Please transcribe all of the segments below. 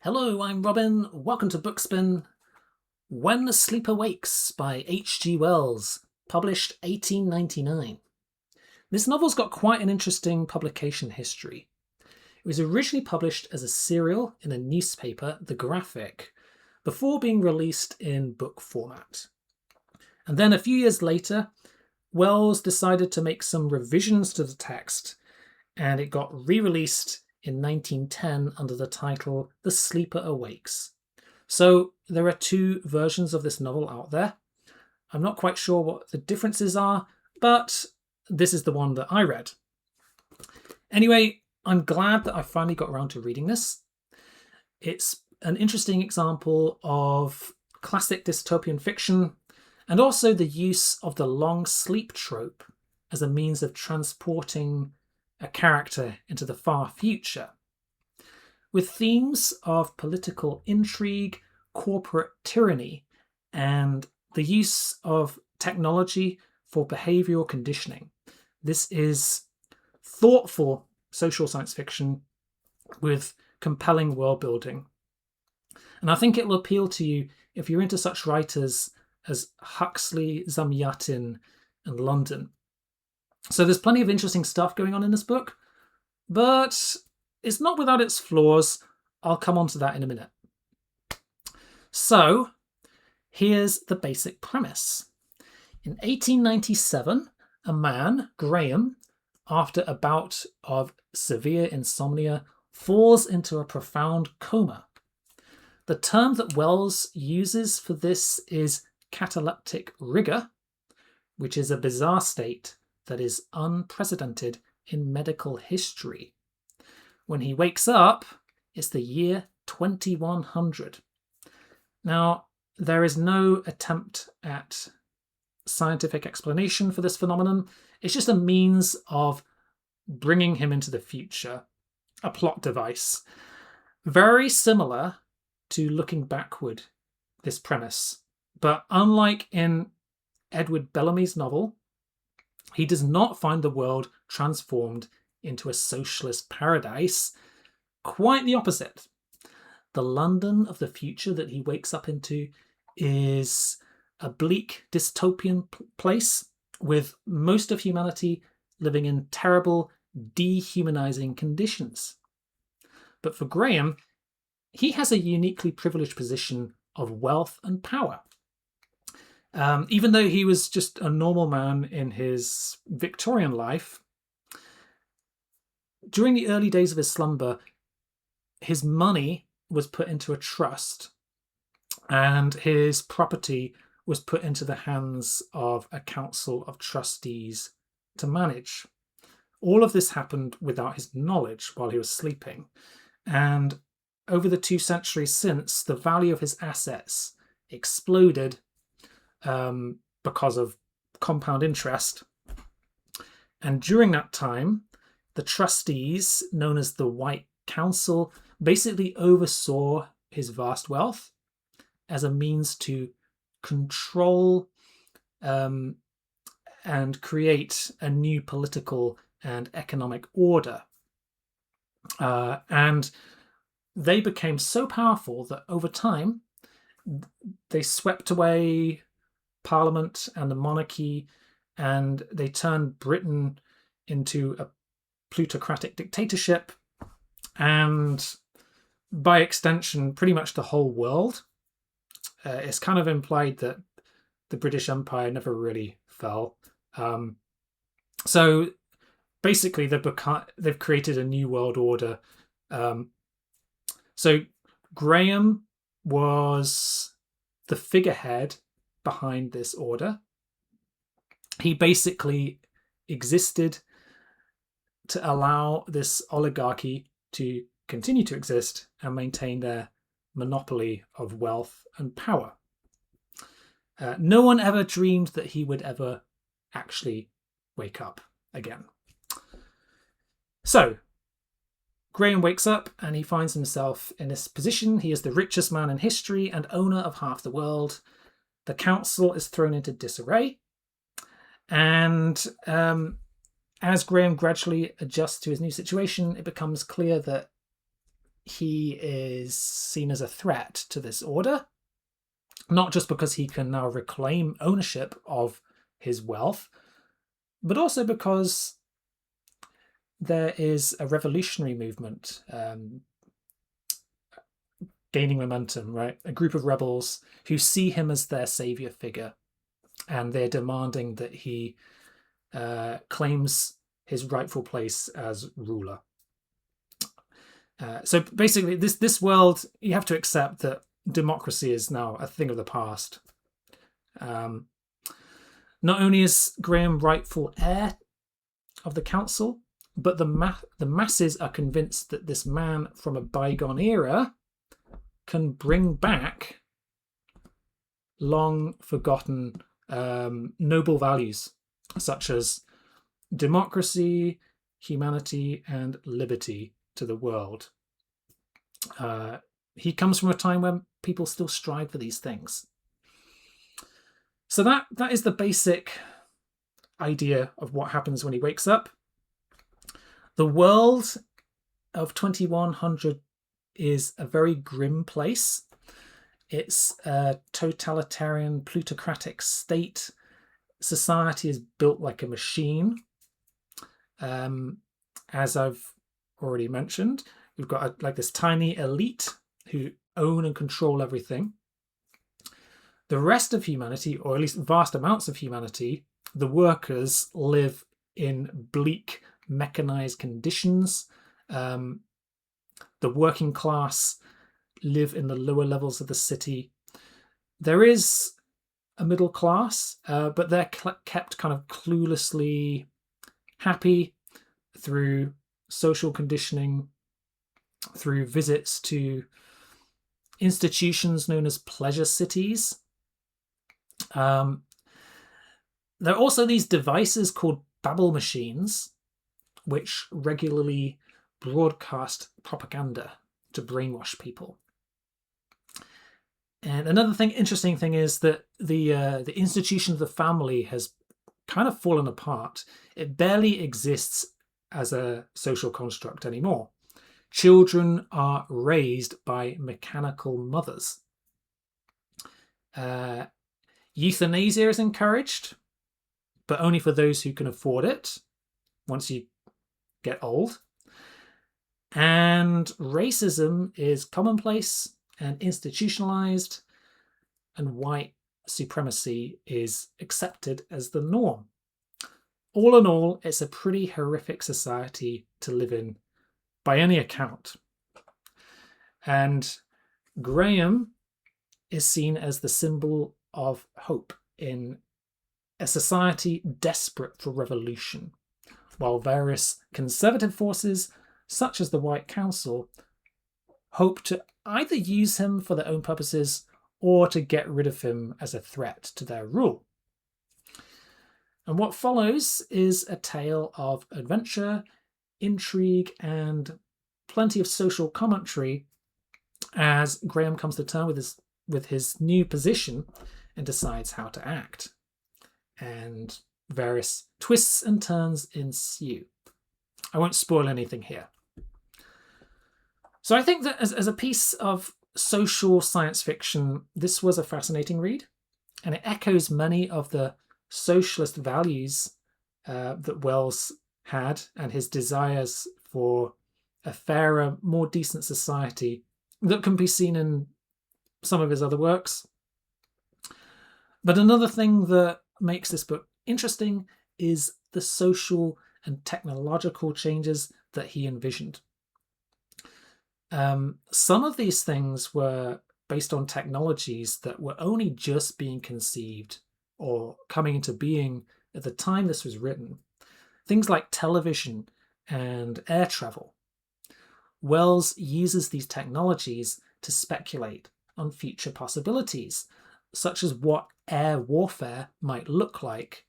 Hello, I'm Robin. Welcome to Bookspin. When the Sleeper Wakes by H.G. Wells, published 1899. This novel's got quite an interesting publication history. It was originally published as a serial in a newspaper, The Graphic, before being released in book format. And then a few years later, Wells decided to make some revisions to the text, and it got re-released in 1910 under the title The Sleeper Awakes. So there are two versions of this novel out there. I'm not quite sure what the differences are, but this is the one that I read. Anyway, I'm glad that I finally got around to reading this. It's an interesting example of classic dystopian fiction and also the use of the long sleep trope as a means of transporting a character into the far future. With themes of political intrigue, corporate tyranny, and the use of technology for behavioural conditioning. This is thoughtful social science fiction with compelling world building. And I think it will appeal to you if you're into such writers as Huxley, Zamyatin, and London. So there's plenty of interesting stuff going on in this book, but it's not without its flaws. I'll come on to that in a minute. So here's the basic premise. In 1897, a man, Graham, after a bout of severe insomnia, falls into a profound coma. The term that Wells uses for this is cataleptic rigor, which is a bizarre state that is unprecedented in medical history. When he wakes up, it's the year 2100. Now, there is no attempt at scientific explanation for this phenomenon. It's just a means of bringing him into the future, a plot device. Very similar to Looking Backward, this premise. But unlike in Edward Bellamy's novel, he does not find the world transformed into a socialist paradise. Quite the opposite. The London of the future that he wakes up into is a bleak dystopian place with most of humanity living in terrible, dehumanizing conditions. But for Graham, he has a uniquely privileged position of wealth and power. Even though he was just a normal man in his Victorian life, during the early days of his slumber, his money was put into a trust and his property was put into the hands of a council of trustees to manage. All of this happened without his knowledge while he was sleeping. And over the 2 centuries since, the value of his assets exploded because of compound interest. And during that time, the trustees, known as the White Council, basically oversaw his vast wealth as a means to control and create a new political and economic order. And they became so powerful that over time, they swept away Parliament and the monarchy, and they turned Britain into a plutocratic dictatorship, and by extension, pretty much the whole world. It's kind of implied that the British Empire never really fell. So basically, they've created a new world order. So Graham was the figurehead behind this order. He basically existed to allow this oligarchy to continue to exist and maintain their monopoly of wealth and power. No one ever dreamed that he would ever actually wake up again. So, Graham wakes up and he finds himself in this position. He is the richest man in history and owner of half the world. The council is thrown into disarray. And as Graham gradually adjusts to his new situation, it becomes clear that he is seen as a threat to this order, not just because he can now reclaim ownership of his wealth, but also because there is a revolutionary movement gaining momentum, right? A group of rebels who see him as their savior figure, and they're demanding that he claims his rightful place as ruler. So basically, this world, you have to accept that democracy is now a thing of the past. Not only is Graham rightful heir of the council, but the masses are convinced that this man from a bygone era can bring back long forgotten noble values such as democracy, humanity, and liberty to the world. He comes from a time when people still strive for these things. So that is the basic idea of what happens when he wakes up. The world of 2100 is a very grim place. It's a totalitarian, plutocratic state. Society is built like a machine. As I've already mentioned, we've got like this tiny elite who own and control everything. The rest of humanity, or at least vast amounts of humanity, the workers, live in bleak, mechanized conditions. The working class live in the lower levels of the city. There is a middle class, but they're kept kind of cluelessly happy through social conditioning, through visits to institutions known as pleasure cities. There are also these devices called babble machines, which regularly broadcast propaganda to brainwash people. And another interesting thing is that the institution of the family has kind of fallen apart. It barely exists as a social construct anymore. Children are raised by mechanical mothers. Euthanasia is encouraged, but only for those who can afford it once you get old. And racism is commonplace and institutionalized, and white supremacy is accepted as the norm. All in all, it's a pretty horrific society to live in by any account. And Graham is seen as the symbol of hope in a society desperate for revolution, while various conservative forces, such as the White Council, hope to either use him for their own purposes or to get rid of him as a threat to their rule. And what follows is a tale of adventure, intrigue, and plenty of social commentary as Graham comes to terms with his new position and decides how to act. And various twists and turns ensue. I won't spoil anything here. So I think that as a piece of social science fiction, this was a fascinating read, and it echoes many of the socialist values that Wells had, and his desires for a fairer, more decent society that can be seen in some of his other works. But another thing that makes this book interesting is the social and technological changes that he envisioned. Some of these things were based on technologies that were only just being conceived or coming into being at the time this was written. Things like television and air travel. Wells uses these technologies to speculate on future possibilities, such as what air warfare might look like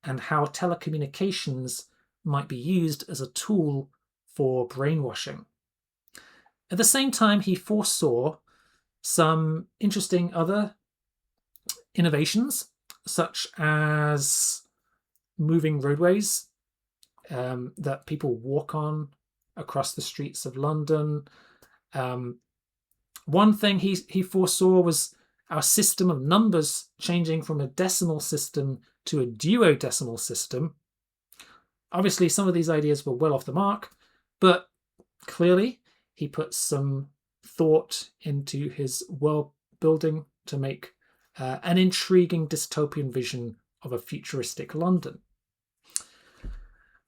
and how telecommunications might be used as a tool for brainwashing. At the same time, he foresaw some interesting other innovations, such as moving roadways that people walk on across the streets of London, One thing he foresaw was our system of numbers changing from a decimal system to a duodecimal system. Obviously, some of these ideas were well off the mark, but clearly he put some thought into his world building to make an intriguing dystopian vision of a futuristic London.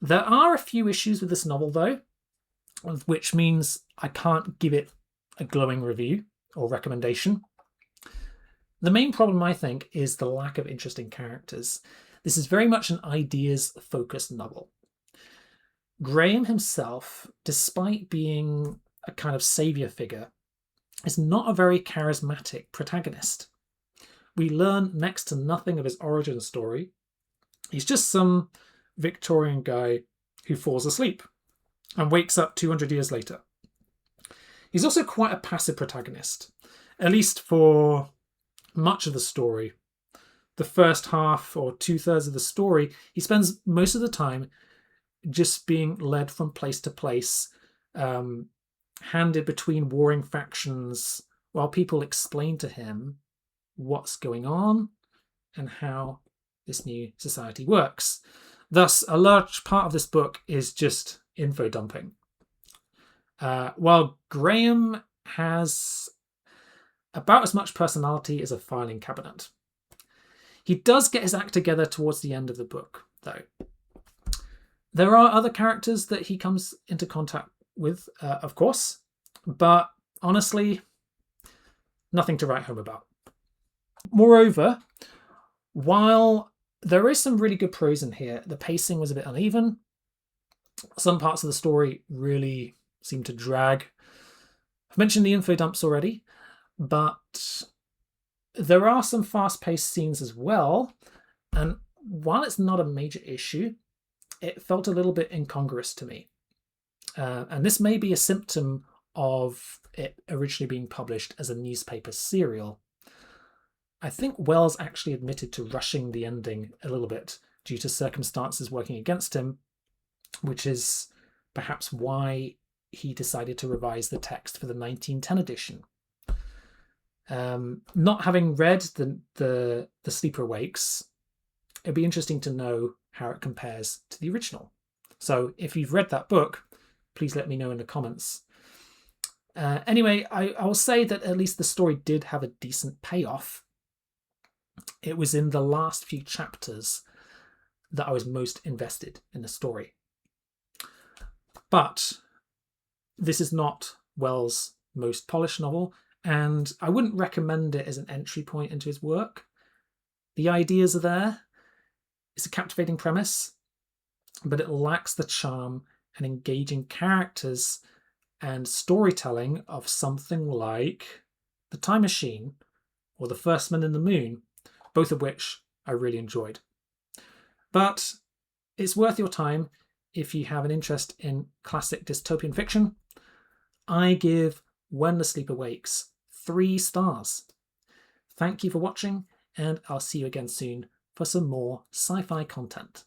There are a few issues with this novel, though, which means I can't give it a glowing review or recommendation. The main problem, I think, is the lack of interesting characters. This is very much an ideas-focused novel. Graham himself, despite being a kind of saviour figure, is not a very charismatic protagonist. We learn next to nothing of his origin story. He's just some Victorian guy who falls asleep and wakes up 200 years later. He's also quite a passive protagonist, at least for much of the story. The first half or 2/3 of the story, he spends most of the time just being led from place to place, handed between warring factions, while people explain to him what's going on and how this new society works. Thus, a large part of this book is just info dumping. While Graham has about as much personality as a filing cabinet. He does get his act together towards the end of the book, though. There are other characters that he comes into contact with, of course, but honestly, nothing to write home about. Moreover, while there is some really good prose in here, the pacing was a bit uneven. Some parts of the story really seem to drag. I've mentioned the info dumps already, but there are some fast-paced scenes as well, and while it's not a major issue, it felt a little bit incongruous to me. And this may be a symptom of it originally being published as a newspaper serial. I think Wells actually admitted to rushing the ending a little bit due to circumstances working against him, which is perhaps why he decided to revise the text for the 1910 edition. Not having read the Sleeper Awakes, it'd be interesting to know how it compares to the original. So if you've read that book, please let me know in the comments. Anyway, I will say that at least the story did have a decent payoff. It was in the last few chapters that I was most invested in the story. But this is not Wells' most polished novel, and I wouldn't recommend it as an entry point into his work. The ideas are there. It's a captivating premise, but it lacks the charm and engaging characters and storytelling of something like The Time Machine or The First Man in the Moon, both of which I really enjoyed. But it's worth your time if you have an interest in classic dystopian fiction. I give When the Sleeper Wakes 3 stars. Thank you for watching, and I'll see you again soon for some more sci-fi content.